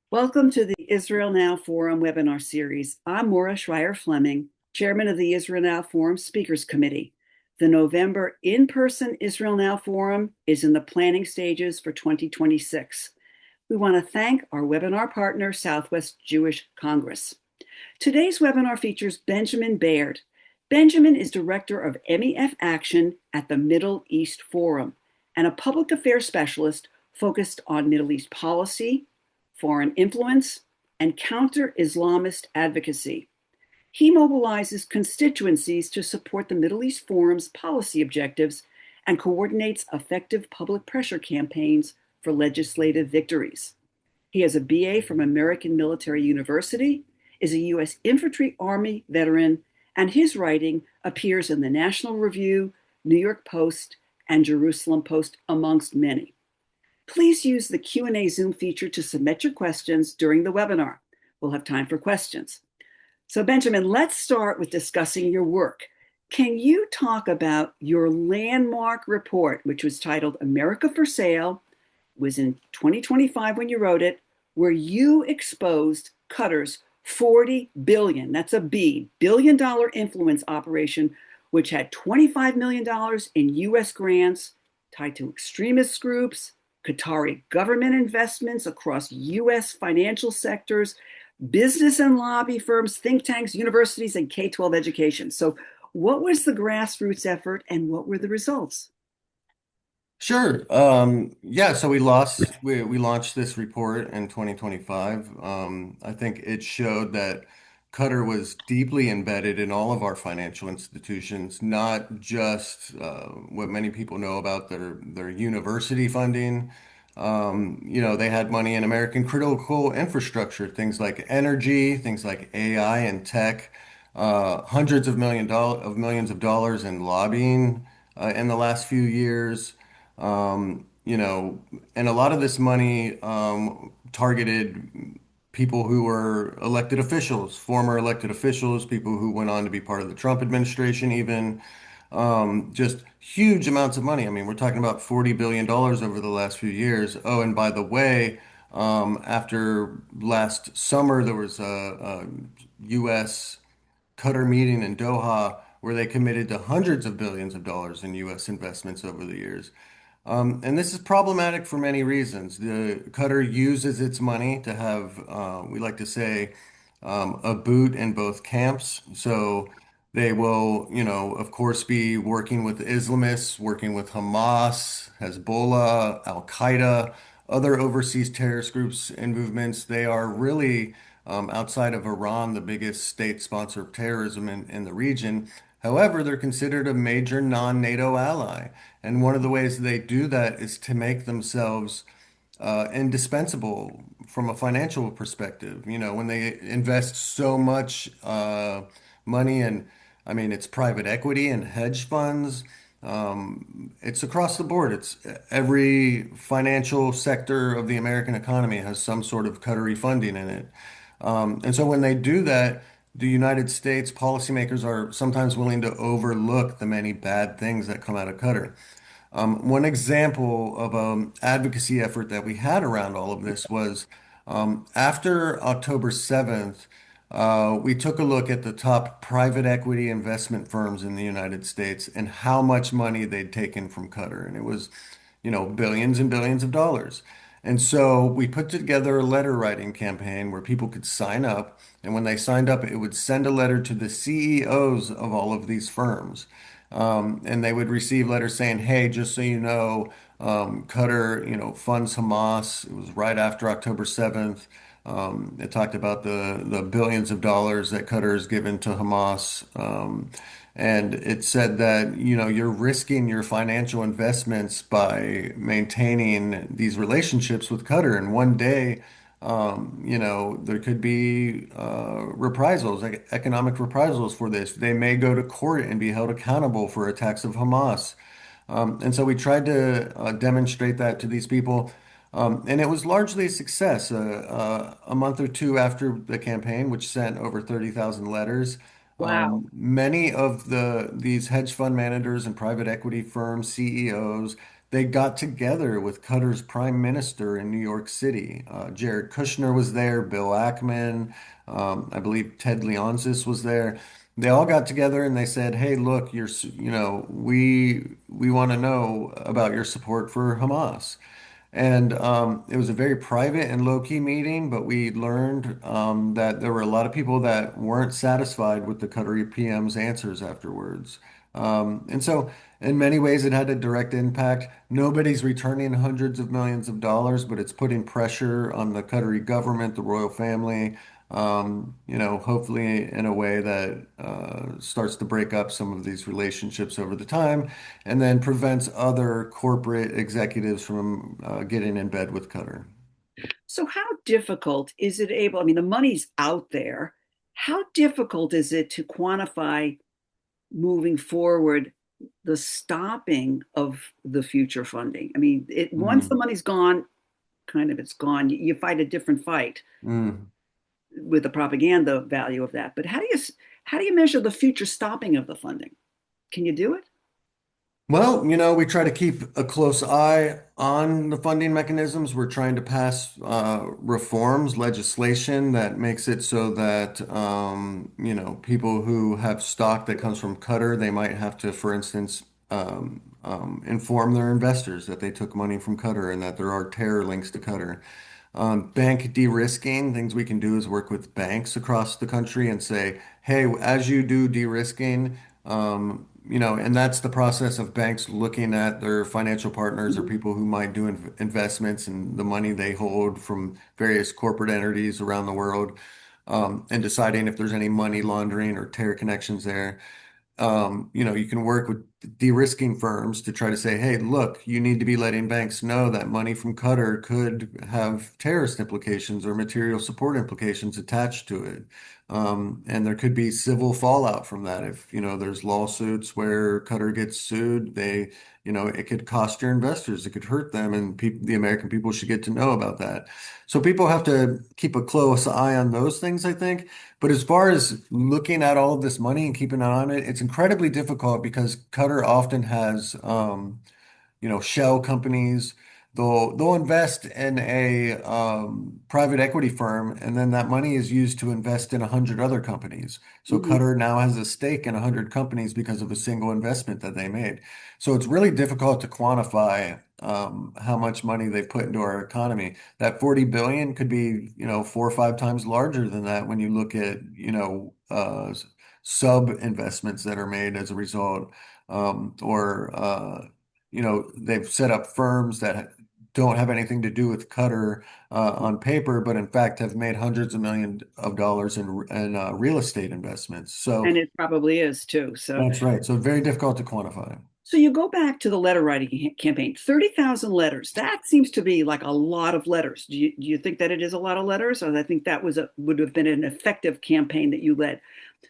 Welcome to the Israel Now Forum webinar series. I'm Maura Schreier-Fleming, Chairman of the Israel Now Forum Speakers Committee. The November in-person Israel Now Forum is in the planning stages for 2026. We want to thank our webinar partner, Southwest Jewish Congress. Today's webinar features Benjamin Baird. Benjamin is Director of MEF Action at the Middle East Forum and a public affairs specialist focused on Middle East policy, foreign influence, and counter Islamist advocacy. He mobilizes constituencies to support the Middle East Forum's policy objectives and coordinates effective public pressure campaigns for legislative victories. He has a BA from American Military University, is a U.S. Infantry Army veteran, and his writing appears in the National Review, New York Post, and Jerusalem Post, amongst many. Please use the Q&A Zoom feature to submit your questions during the webinar. We'll have time for questions. So Benjamin, let's start with discussing your work. Can you talk about your landmark report, which was titled America for Sale? It was in 2025 when you wrote it, where you exposed Qatar's $40 billion, that's a B, billion-dollar influence operation, which had $25 million in U.S. grants tied to extremist groups, Qatari government investments across U.S. financial sectors, business and lobby firms, think tanks, universities, and K-12 education. So what was the grassroots effort and what were the results? Sure. Yeah, so we launched this report in 2025. I think it showed that Qatar was deeply embedded in all of our financial institutions, not just what many people know about their university funding. They had money in American critical infrastructure, things like energy, things like AI and tech, hundreds of millions of dollars in lobbying in the last few years. And a lot of this money targeted people who were elected officials, former elected officials, people who went on to be part of the Trump administration, even just huge amounts of money. I mean, we're talking about $40 billion over the last few years. Oh, and by the way, after last summer, there was a U.S. Qatar meeting in Doha where they committed to hundreds of billions of dollars in U.S. investments over the years. And this is problematic for many reasons. The Qatar uses its money to have, we like to say, a boot in both camps. So they will, of course, be working with Islamists, working with Hamas, Hezbollah, Al Qaeda, other overseas terrorist groups and movements. They are really, outside of Iran, the biggest state sponsor of terrorism in the region. However, they're considered a major non-NATO ally. And one of the ways they do that is to make themselves indispensable from a financial perspective. When they invest so much money in, I mean, it's private equity and hedge funds. It's across the board. It's every financial sector of the American economy has some sort of Qatari funding in it. And so when they do that, the United States policymakers are sometimes willing to overlook the many bad things that come out of Qatar. One example of an advocacy effort that we had around all of this was after October 7th, we took a look at the top private equity investment firms in the United States and how much money they'd taken from Qatar. And it was, billions and billions of dollars. And so we put together a letter writing campaign where people could sign up. And when they signed up, it would send a letter to the CEOs of all of these firms. And they would receive letters saying, hey, just so you know, Qatar, funds Hamas. It was right after October 7th. It talked about the billions of dollars that Qatar has given to Hamas. And it said that, you're risking your financial investments by maintaining these relationships with Qatar. And one day, there could be reprisals, like economic reprisals for this. They may go to court and be held accountable for attacks of Hamas. And so we tried to demonstrate that to these people. And it was largely a success. A month or two after the campaign, which sent over 30,000 letters, Wow. many of these hedge fund managers and private equity firms, CEOs, they got together with Qatar's prime minister in New York City. Jared Kushner was there, Bill Ackman, I believe Ted Leonsis was there. They all got together and they said, "Hey, look, we want to know about your support for Hamas." And it was a very private and low-key meeting, but we learned that there were a lot of people that weren't satisfied with the Qatari PM's answers afterwards. And so, in many ways, it had a direct impact. Nobody's returning hundreds of millions of dollars, but it's putting pressure on the Qatari government, the royal family, hopefully in a way that starts to break up some of these relationships over the time and then prevents other corporate executives from getting in bed with Qatar. So how difficult is it able, I mean, the money's out there. How difficult is it to quantify moving forward the stopping of the future funding? I mean, once the Mm. money's gone, kind of it's gone. You fight a different fight Mm. with the propaganda value of that. But how do you measure the future stopping of the funding? Can you do it? Well, we try to keep a close eye on the funding mechanisms. We're trying to pass reforms, legislation that makes it so that, people who have stock that comes from Qatar, they might have to, for instance, inform their investors that they took money from Qatar and that there are terror links to Qatar. Bank de-risking, things we can do is work with banks across the country and say, hey, as you do de-risking, and that's the process of banks looking at their financial partners or Mhm. people who might do investments and the money they hold from various corporate entities around the world, and deciding if there's any money laundering or terror connections there. You can work with de-risking firms to try to say, hey, look, you need to be letting banks know that money from Qatar could have terrorist implications or material support implications attached to it. And there could be civil fallout from that. If, there's lawsuits where Qatar gets sued, it could cost your investors, it could hurt them, and the American people should get to know about that. So people have to keep a close eye on those things, I think. But as far as looking at all of this money and keeping an eye on it, it's incredibly difficult because Qatar often has, shell companies. They'll invest in a private equity firm, and then that money is used to invest in 100 other companies. So Mhm. Qatar now has a stake in 100 companies because of a single investment that they made. So it's really difficult to quantify how much money they've put into our economy. That 40 billion could be, 4 or 5 times larger than that when you look at, sub investments that are made as a result, or they've set up firms that don't have anything to do with Qatar on paper, but in fact have made hundreds of millions of dollars in real estate investments. So And it probably is too. So that's right. So very difficult to quantify. So you go back to the letter writing campaign, 30,000 letters. That seems to be like a lot of letters. Do you think that it is a lot of letters? Or I think that would have been an effective campaign that you led.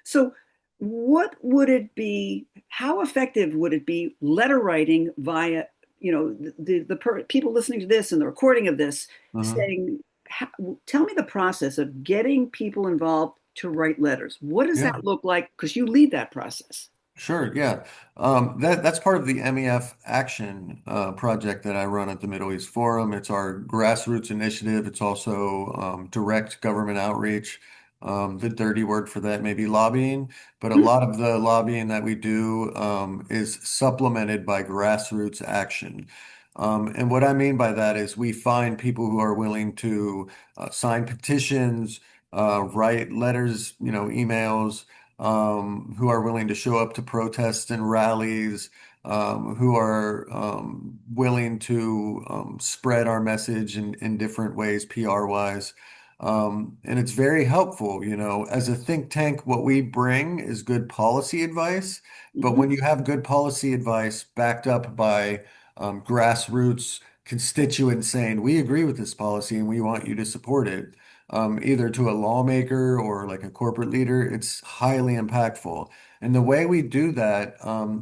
So what would it be? How effective would it be letter writing via, people listening to this and the recording of this Mhm. saying, tell me the process of getting people involved to write letters. What does Yeah. that look like? Because you lead that process. Sure, yeah. That's part of the MEF Action project that I run at the Middle East Forum. It's our grassroots initiative. It's also direct government outreach. The dirty word for that may be lobbying, but a lot of the lobbying that we do is supplemented by grassroots action. And what I mean by that is we find people who are willing to sign petitions, write letters, emails, who are willing to show up to protests and rallies, who are willing to spread our message in different ways, PR wise. And it's very helpful, as a think tank, what we bring is good policy advice. But Mhm. when you have good policy advice backed up by grassroots constituents saying, we agree with this policy and we want you to support it, either to a lawmaker or like a corporate leader, it's highly impactful. And the way we do that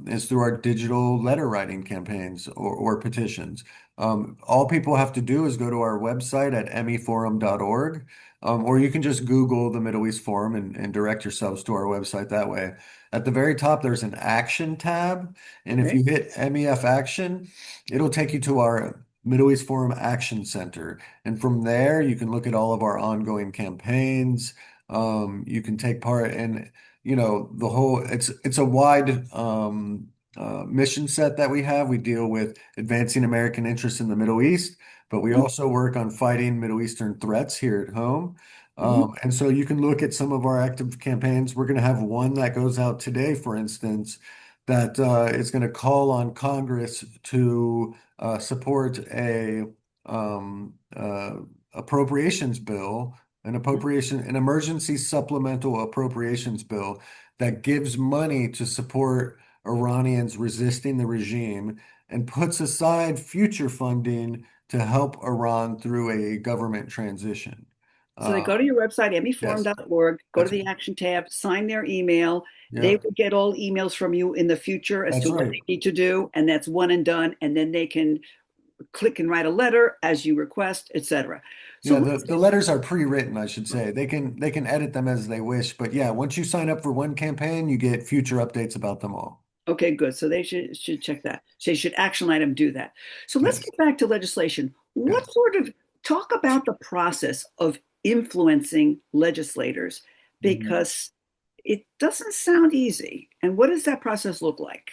is through our digital letter writing campaigns or petitions. All people have to do is go to our website at meforum.org, or you can just Google the Middle East Forum and direct yourselves to our website that way. At the very top, there's an action tab, and if Okay. you hit MEF Action, it'll take you to our Middle East Forum Action Center. And from there, you can look at all of our ongoing campaigns. You can take part in, the whole, it's a wide mission set that we have. We deal with advancing American interests in the Middle East, but we Mhm. also work on fighting Middle Eastern threats here at home. Mhm. And so you can look at some of our active campaigns. We're going to have one that goes out today, for instance, that is going to call on Congress to support a appropriations bill, an emergency supplemental appropriations bill that gives money to support Iranians resisting the regime and puts aside future funding to help Iran through a government transition. So they Uh, go to your website, yes, meforum.org, go to that's the action tab, sign their email. They yeah, will get all emails from you in the future as that's to what right. they need to do, and that's one and done. And then they can click and write a letter as you request, etc. So Yeah, let's the letters are pre-written, I should say. They can edit them as they wish, but yeah, once you sign up for one campaign, you get future updates about them all. okay, good. So they should check that. So they should action item do that. So let's Yes, get back to legislation. What yes. sort of talk about the process of influencing legislators Mhm. because it doesn't sound easy. And what does that process look like?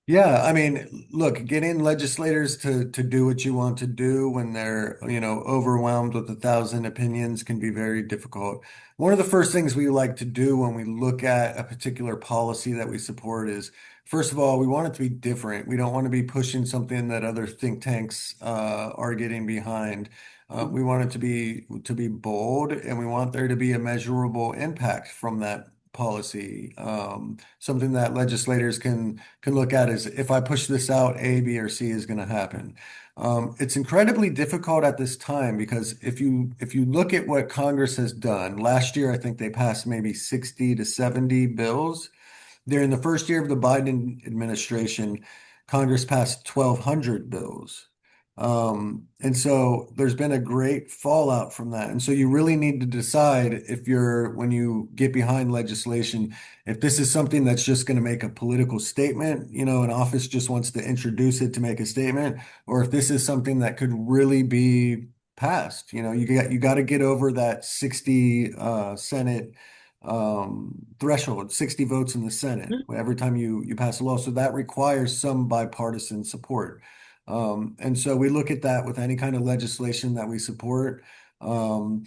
Yeah, I mean, look, getting legislators to do what you want to do when they're, overwhelmed with 1,000 opinions can be very difficult. One of the first things we like to do when we look at a particular policy that we support is, first of all, we want it to be different. We don't want to be pushing something that other think tanks are getting behind. We want it to be bold, and we want there to be a measurable impact from that policy. Something that legislators can look at is if I push this out, A, B, or C is going to happen. It's incredibly difficult at this time because if you look at what Congress has done, last year I think they passed maybe 60 to 70 bills. During the first year of the Biden administration, Congress passed 1,200 bills. And so there's been a great fallout from that. And so you really need to decide when you get behind legislation, if this is something that's just going to make a political statement, an office just wants to introduce it to make a statement, or if this is something that could really be passed. You got to get over that 60 Senate threshold, 60 votes in the Senate every time you pass a law. So that requires some bipartisan support. And so we look at that with any kind of legislation that we support. Um,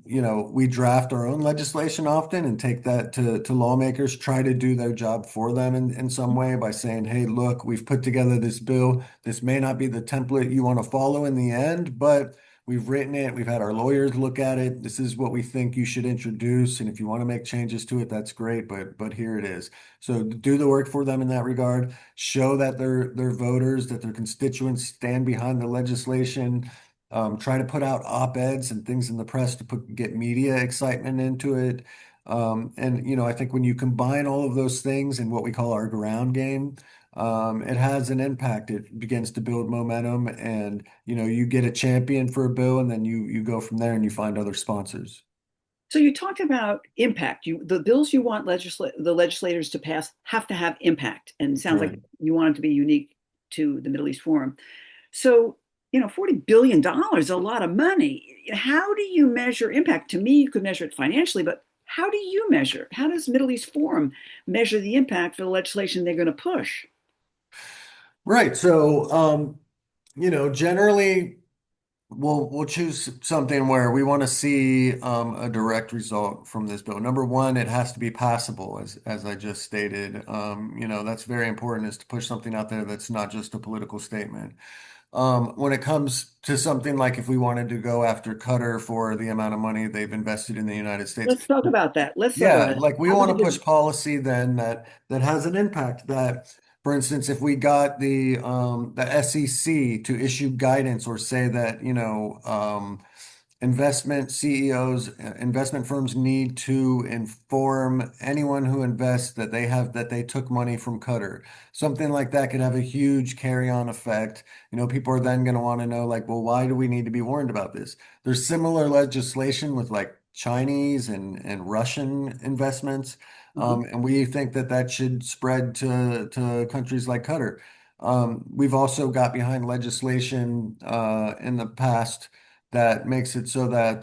we draft our own legislation often and take that to lawmakers, try to do their job for them in some way by saying, hey, look, we've put together this bill. This may not be the template you want to follow in the end, but we've written it. We've had our lawyers look at it. This is what we think you should introduce. And if you want to make changes to it, that's great. But here it is. So do the work for them in that regard. Show that their voters, that their constituents stand behind the legislation. Try to put out op-eds and things in the press to get media excitement into it. And I think when you combine all of those things in what we call our ground game, it has an impact. It begins to build momentum, and you get a champion for a bill, and then you go from there and you find other sponsors. So you talked about impact. The bills you want the legislators to pass have to have impact, and it sounds like Right. you want it to be unique to the Middle East Forum. So, $40 billion, a lot of money. How do you measure impact? To me, you could measure it financially, but how do you measure? How does Middle East Forum measure the impact for the legislation they're going to push? Right. So, generally, we'll choose something where we want to see a direct result from this bill. Number one, it has to be passable, as I just stated. That's very important, is to push something out there that's not just a political statement. When it comes to something like if we wanted to go after Qatar for the amount of money they've invested in the United States, Let's talk about that. Let's talk about yeah, it. like we How would want you to do? push policy then that has an impact. That, for instance, if we got the SEC to issue guidance or say that investment CEOs, investment firms need to inform anyone who invests that they took money from Qatar. Something like that could have a huge carry-on effect. People are then going to want to know, like, well, why do we need to be warned about this? There's similar legislation with like Chinese and Russian investments. Mhm. And we think that that should spread to countries like Qatar. We've also got behind legislation in the past that makes it so that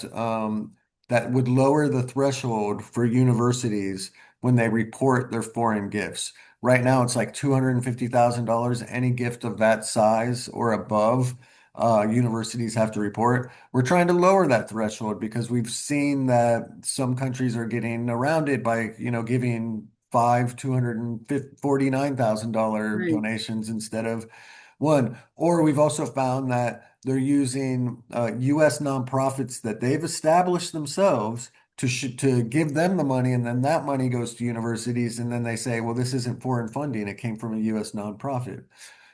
that would lower the threshold for universities when they report their foreign gifts. Right now, it's like $250,000. Any gift of that size or above, universities have to report. We're trying to lower that threshold because we've seen that some countries are getting around it by, giving five $249,000 Right. donations instead of one. Or we've also found that they're using U.S. nonprofits that they've established themselves to give them the money, and then that money goes to universities, and then they say, well, this isn't foreign funding; it came from a U.S. nonprofit.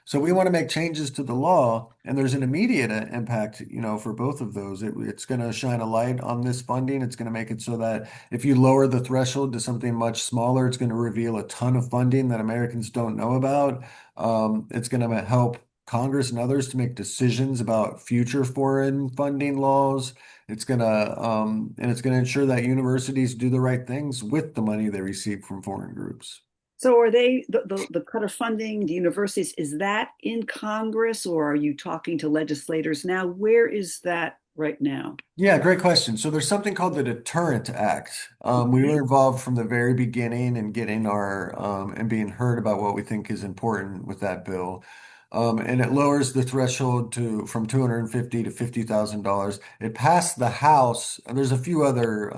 So we want to make changes to the law, and there's an immediate impact, for both of those. It's going to shine a light on this funding. It's going to make it so that if you lower the threshold to something much smaller, it's going to reveal a ton of funding that Americans don't know about. It's going to help Congress and others to make decisions about future foreign funding laws. It's going to ensure that universities do the right things with the money they receive from foreign groups. So are they the Qatar funding, the universities, is that in Congress or are you talking to legislators now? Where is that right now? Yeah, great question. So there's something called the Deterrent Act. We were Okay. involved from the very beginning in getting our and being heard about what we think is important with that bill. And it lowers the threshold to from 250 to $50,000. It passed the House, and there's a few other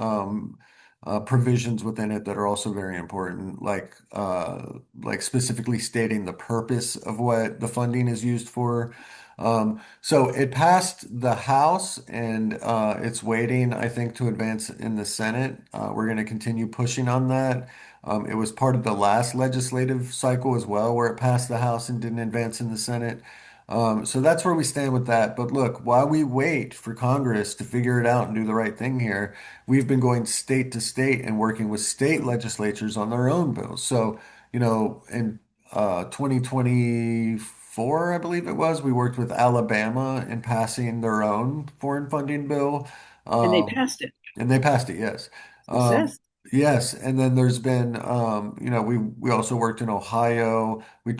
provisions within it that are also very important, like specifically stating the purpose of what the funding is used for. So it passed the House and it's waiting, I think, to advance in the Senate. We're going to continue pushing on that. It was part of the last legislative cycle as well, where it passed the House and didn't advance in the Senate. So that's where we stand with that. But look, while we wait for Congress to figure it out and do the right thing here, we've been going state to state and working with state legislatures on their own bills. So, in 2024, I believe it was, we worked with Alabama in passing their own foreign funding bill. And they Um, passed it. and they passed it, yes. Um, Success. yes, and then there's been, we also worked in Ohio. We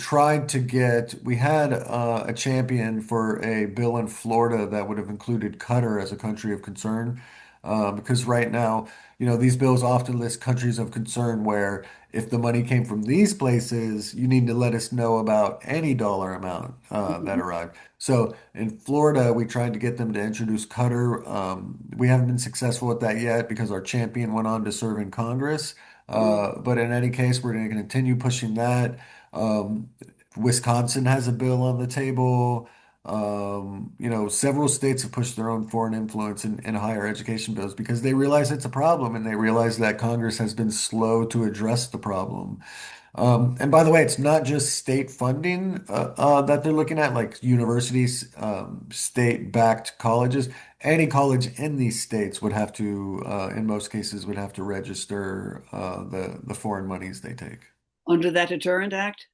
had a champion for a bill in Florida that would have included Qatar as a country of concern. Because right now, these bills often list countries of concern where if the money came from these places, you need to let us know about any dollar amount that Mhm. arrived. So in Florida, we tried to get them to introduce Qatar. We haven't been successful with that yet because our champion went on to serve in Congress. Mm. But in any case, we're going to continue pushing that. Um, Wisconsin has a bill on the table. Several states have pushed their own foreign influence in higher education bills because they realize it's a problem and they realize that Congress has been slow to address the problem. And by the way, it's not just state funding that they're looking at, like universities, state-backed colleges. Any college in these states would have to, in most cases, would have to register the foreign monies they take. Under that Deterrent Act?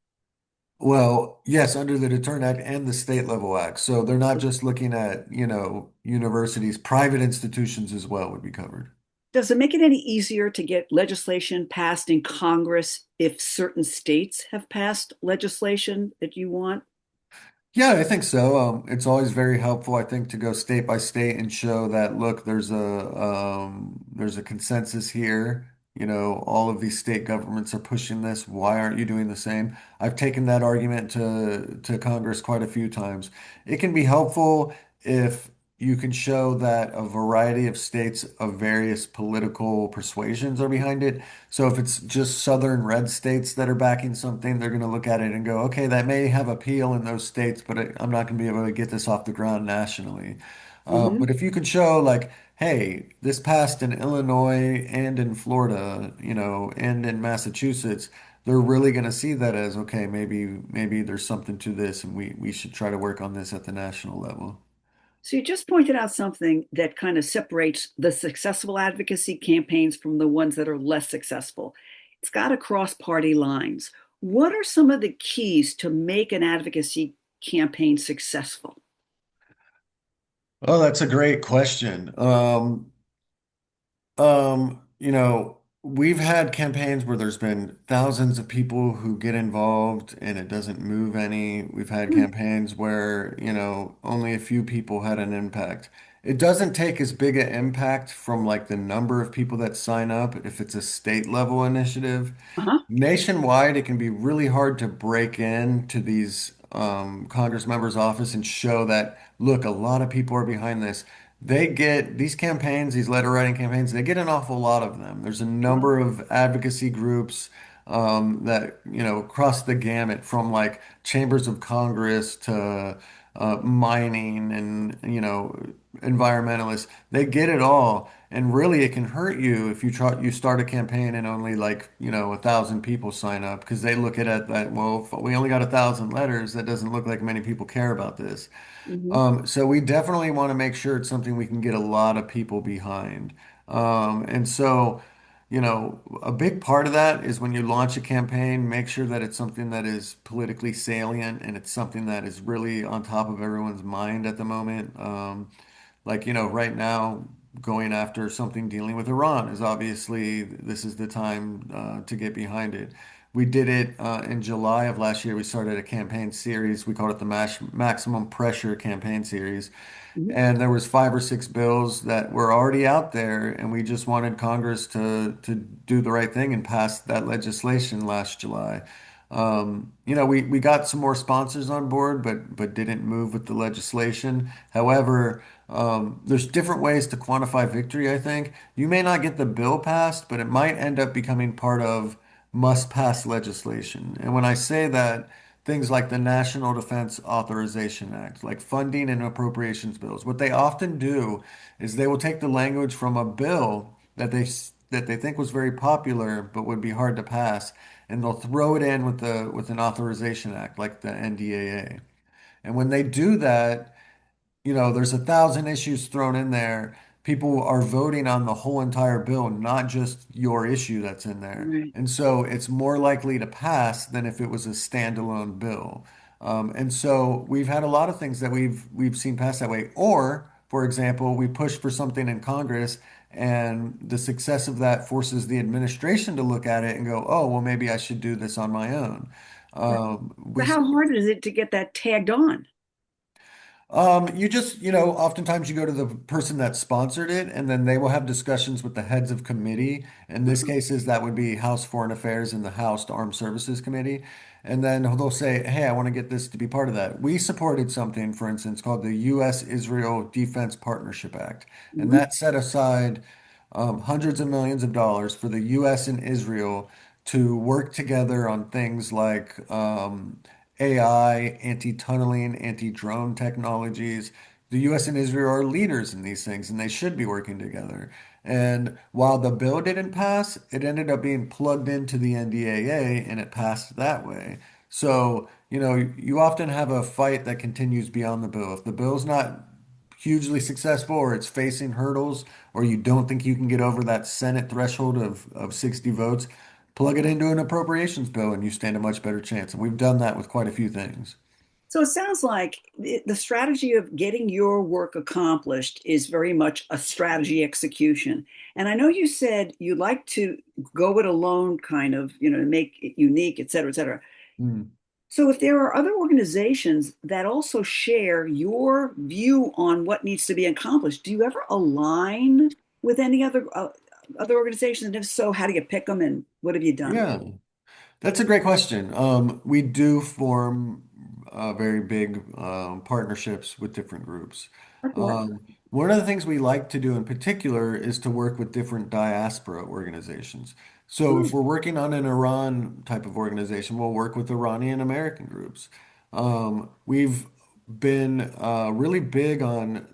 Well, yes, under the Deterrent Act and the state level act. So they're not just looking at, universities, private institutions as well would be covered. Does it make it any easier to get legislation passed in Congress if certain states have passed legislation that you want? Yeah, I think so. It's always very helpful, I think, to go state by state and show that, look, there's a consensus here. All of these state governments are pushing this. Why aren't you doing the same? I've taken that argument to Congress quite a few times. It can be helpful if you can show that a variety of states of various political persuasions are behind it. So if it's just southern red states that are backing something, they're going to look at it and go, okay, that may have appeal in those states, but I'm not going to be able to get this off the ground nationally. But Hmm. if you could show like, hey, this passed in Illinois and in Florida, and in Massachusetts, they're really going to see that as, okay, maybe there's something to this and we should try to work on this at the national level. So you just pointed out something that kind of separates the successful advocacy campaigns from the ones that are less successful. It's got to cross party lines. What are some of the keys to make an advocacy campaign successful? Oh, that's a great question. We've had campaigns where there's been thousands of people who get involved and it doesn't move any. We've had Hmm. campaigns where, only a few people had an impact. It doesn't take as big an impact from like the number of people that sign up if it's a state level initiative. Uh-huh. Nationwide, it can be really hard to break into these Congress members' office and show that, look, a lot of people are behind this. They get these campaigns, these letter writing campaigns, they get an awful lot of them. There's a Wow. number of advocacy groups that, cross the gamut from like chambers of Congress to mining and, environmentalists. They get it all. And really, it can hurt you if you start a campaign and only like, 1,000 people sign up because they look at it that, well, if we only got 1,000 letters, that doesn't look like many people care about this. Hmm. So we definitely want to make sure it's something we can get a lot of people behind. And so, a big part of that is when you launch a campaign, make sure that it's something that is politically salient and it's something that is really on top of everyone's mind at the moment. Like, right now, going after something dealing with Iran is obviously this is the time to get behind it. We did it in July of last year. We started a campaign series. We called it the Maximum Pressure Campaign Series. Hmm. And there was 5 or 6 bills that were already out there, and we just wanted Congress to do the right thing and pass that legislation last July. We got some more sponsors on board, but didn't move with the legislation. However, there's different ways to quantify victory, I think. You may not get the bill passed, but it might end up becoming part of must-pass legislation. And when I say that, things like the National Defense Authorization Act, like funding and appropriations bills, what they often do is they will take the language from a bill that they think was very popular but would be hard to pass, and they'll throw it in with an authorization act like the NDAA. And when they do that, there's 1,000 issues thrown in there. People are voting on the whole entire bill, not just your issue that's in there. Right. And so it's more likely to pass than if it was a standalone bill. And so we've had a lot of things that we've seen pass that way. Or, for example, we pushed for something in Congress, and the success of that forces the administration to look at it and go, "Oh, well, maybe I should do this on my own." Right. So We how hard is it to get that tagged on? You just, oftentimes you go to the person that sponsored it, and then they will have discussions with the heads of committee. In this cases, that would be House Foreign Affairs and the House Armed Services Committee. And then they'll say, hey, I want to get this to be part of that. We supported something, for instance, called the U.S.-Israel Defense Partnership Act. And Mhm. that set aside hundreds of millions of dollars for the U.S. and Israel to work together on things like AI, anti-tunneling, anti-drone technologies. The US and Israel are leaders in these things, and they should be working together. And while the bill didn't pass, it ended up being plugged into the NDAA and it passed that way. So, you often have a fight that continues beyond the bill. If the bill's not hugely successful or it's facing hurdles or you don't think you can get over that Senate threshold of 60 votes, plug it into an appropriations bill and you stand a much better chance. And we've done that with quite a few things. So it sounds like the strategy of getting your work accomplished is very much a strategy execution. And I know you said you like to go it alone, kind of, to make it unique, et cetera, et cetera. Mm. So if there are other organizations that also share your view on what needs to be accomplished, do you ever align with any other organizations? And if so, how do you pick them and what have you done? Yeah. That's a great question. We do form very big partnerships with different groups. Okay. One of the things we like to do in particular is to work with different diaspora organizations. So if Hmm. we're working on an Iran type of organization, we'll work with Iranian American groups. We've been really big on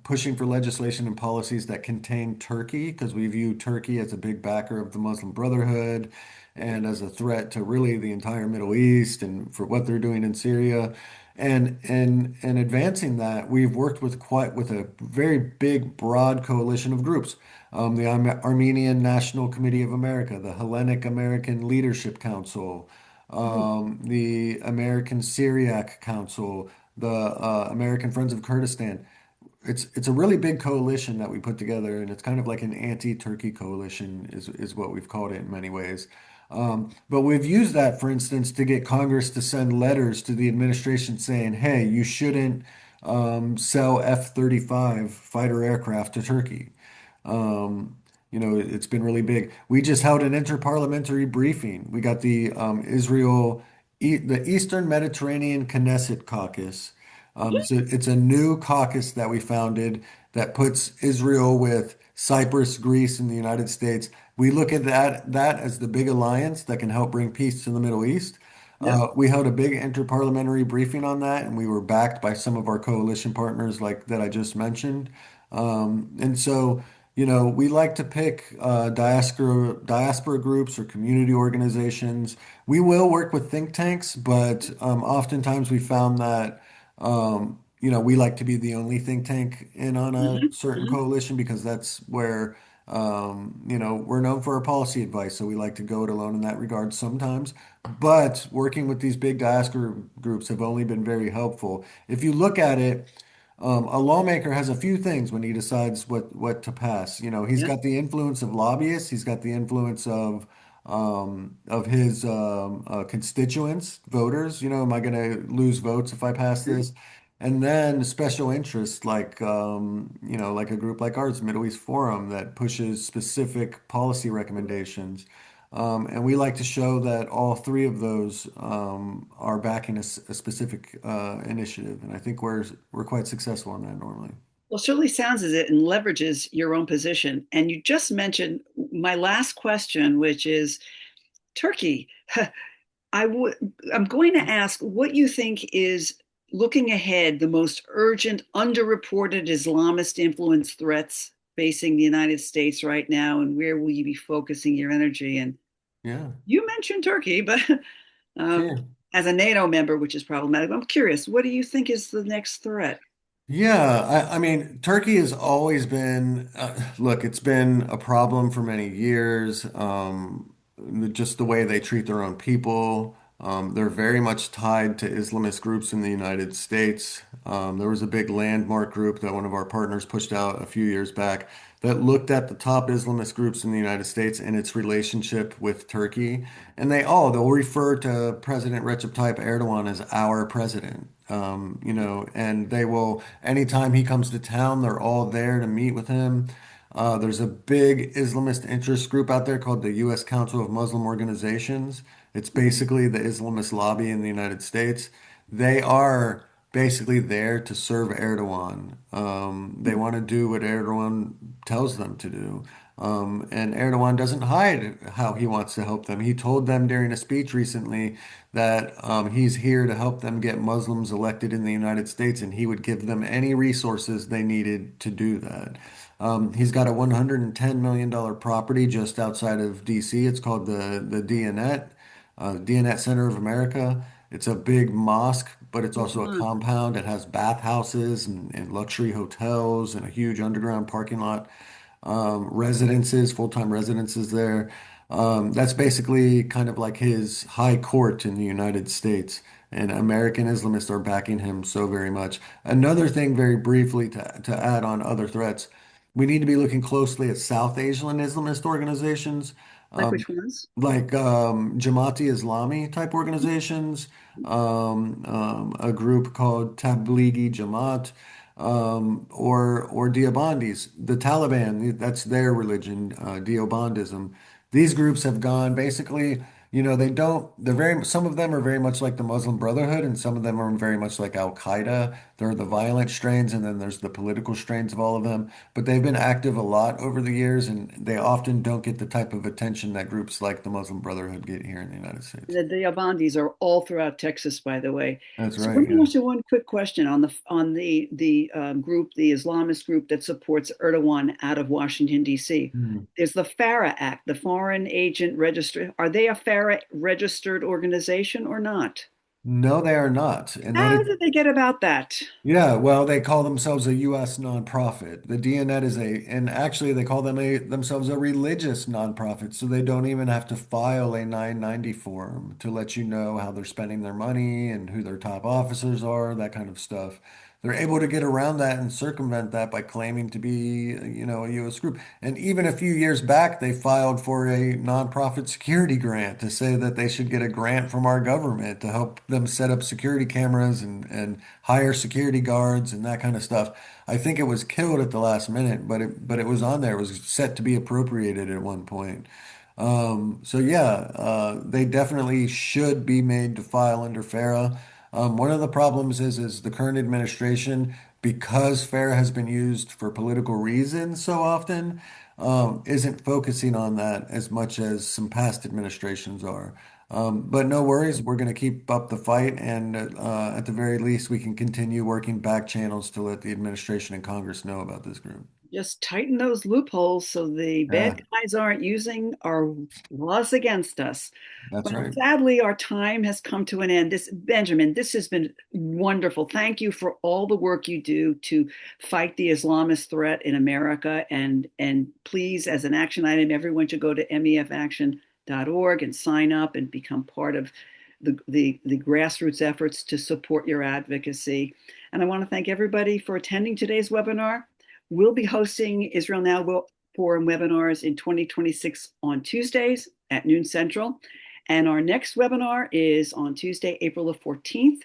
pushing for legislation and policies that contain Turkey because we view Turkey as a big backer of the Muslim Brotherhood and as a threat to really the entire Middle East and for what they're doing in Syria. And advancing that, we've worked with a very big, broad coalition of groups. The Armenian National Committee of America, the Hellenic American Leadership Council, Mhm. the American Syriac Council, the American Friends of Kurdistan. It's a really big coalition that we put together, and it's kind of like an anti-Turkey coalition, is what we've called it in many ways. But we've used that, for instance, to get Congress to send letters to the administration saying, "Hey, you shouldn't sell F-35 fighter aircraft to Turkey." Um, it's been really big. We just held an interparliamentary briefing. We got the Eastern Mediterranean Knesset Caucus. So it's a new caucus that we founded that puts Israel with Cyprus, Greece, and the United States. We look at that as the big alliance that can help bring peace to the Middle East. Yep. We held a big interparliamentary briefing on that, and we were backed by some of our coalition partners like that I just mentioned. And so, we like to pick diaspora groups or community organizations. We will work with think tanks, but oftentimes we found that we like to be the only think tank in on a Hmm. certain Hmm. coalition because that's where we're known for our policy advice. So we like to go it alone in that regard sometimes. But working with these big diaspora groups have only been very helpful. If you look at it, a lawmaker has a few things when he decides what to pass. He's Yeah. got the influence of lobbyists. He's got the influence of his constituents, voters. Am I going to lose votes if I pass Sure. this? And then special interests like like a group like ours, Middle East Forum, that pushes specific policy recommendations. And we like to show that all three of those are backing a specific initiative, and I think we're quite successful in that normally. Well, it certainly sounds as it and leverages your own position. And you just mentioned my last question, which is Turkey. I would I'm going to ask what you think is looking ahead the most urgent, underreported Islamist influence threats facing the United States right now, and where will you be focusing your energy? And Yeah, you mentioned Turkey, but um, sure. as a NATO member, which is problematic, I'm curious, what do you think is the next threat? Yeah, I mean, Turkey has always been, look, it's been a problem for many years. Just the way they treat their own people. They're very much tied to Islamist groups in the United States. There was a big landmark group that one of our partners pushed out a few years back that looked at the top Islamist groups in the United States and its relationship with Turkey. And they'll refer to President Recep Tayyip Erdogan as our president. And they will, anytime he comes to town, they're all there to meet with him. There's a big Islamist interest group out there called the U.S. Council of Muslim Organizations. It's basically the Islamist lobby in the United States. They are basically there to serve Erdogan. They want to do what Erdogan tells them to do. And Erdogan doesn't hide how he wants to help them. He told them during a speech recently that he's here to help them get Muslims elected in the United States, and he would give them any resources they needed to do that. He's got a $110 million property just outside of DC. It's called the Diyanet, Diyanet Center of America. It's a big mosque, but it's also a Mhm. compound. It has bathhouses and luxury hotels and a huge underground parking lot, residences, full-time residences there. That's basically kind of like his high court in the United States, and American Islamists are backing him so very much. Another thing, very briefly, to add on other threats, we need to be looking closely at South Asian Islamist organizations, Like um, which ones? like Jamaati Islami type organizations, a group called Tablighi Jamaat, or Deobandis. The Taliban, that's their religion, Deobandism. These groups have gone basically, some of them are very much like the Muslim Brotherhood, and some of them are very much like Al Qaeda. There are the violent strains, and then there's the political strains of all of them. But they've been active a lot over the years, and they often don't get the type of attention that groups like the Muslim Brotherhood get here in the United States. The Yabandis are all throughout Texas, by the way. That's So right, let me yeah. ask you one quick question on the group, the Islamist group that supports Erdogan out of Washington D.C. Hmm. There's the FARA Act, the Foreign Agent Register. Are they a FARA registered organization or not? No, they are not. And that How is, did they get about that? yeah, well, they call themselves a U.S. nonprofit. The DNet is and actually they call themselves a religious nonprofit. So they don't even have to file a 990 form to let you know how they're spending their money and who their top officers are, that kind of stuff. They're able to get around that and circumvent that by claiming to be, a U.S. group. And even a few years back, they filed for a nonprofit security grant to say that they should get a grant from our government to help them set up security cameras and hire security guards and that kind of stuff. I think it was killed at the last minute, but it was on there. It was set to be appropriated at one point. So yeah, they definitely should be made to file under FARA. One of the problems is the current administration, because FARA has been used for political reasons so often, isn't focusing on that as much as some past administrations are. But no worries, we're going to keep up the fight, and at the very least, we can continue working back channels to let the administration and Congress know about this group. Just tighten those loopholes so the bad Yeah, guys aren't using our laws against us. that's Well, right. sadly, our time has come to an end. Benjamin, this has been wonderful. Thank you for all the work you do to fight the Islamist threat in America. And please, as an action item, everyone should go to mefaction.org and sign up and become part of the grassroots efforts to support your advocacy. And I want to thank everybody for attending today's webinar. We'll be hosting Israel Now Forum webinars in 2026 on Tuesdays at noon Central. And our next webinar is on Tuesday, April the 14th,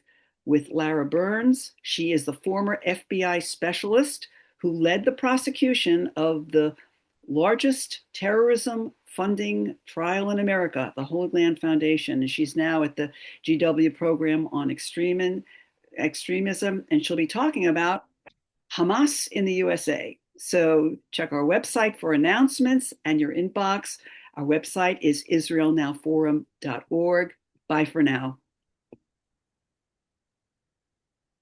with Lara Burns. She is the former FBI specialist who led the prosecution of the largest terrorism funding trial in America, the Holy Land Foundation. And she's now at the GW program on extremism, and she'll be talking about Hamas in the USA. So check our website for announcements and your inbox. Our website is israelnowforum.org. Bye for now.